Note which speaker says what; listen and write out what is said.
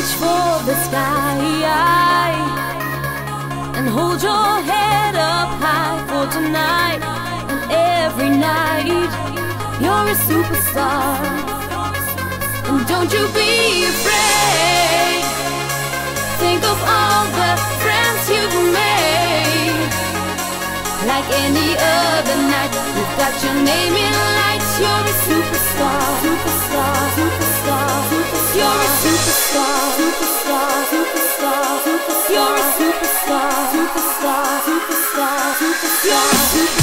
Speaker 1: reach for the sky and hold your head up high for tonight and every night. You're a superstar, and don't you be afraid. Think of all the friends you've made. Like any other night, you've got your name in lights. You're a superstar, superstar, superstar, superstar. You're a superstar, superstar, superstar, superstar. You're a superstar, superstar, superstar, superstar. You're a superstar.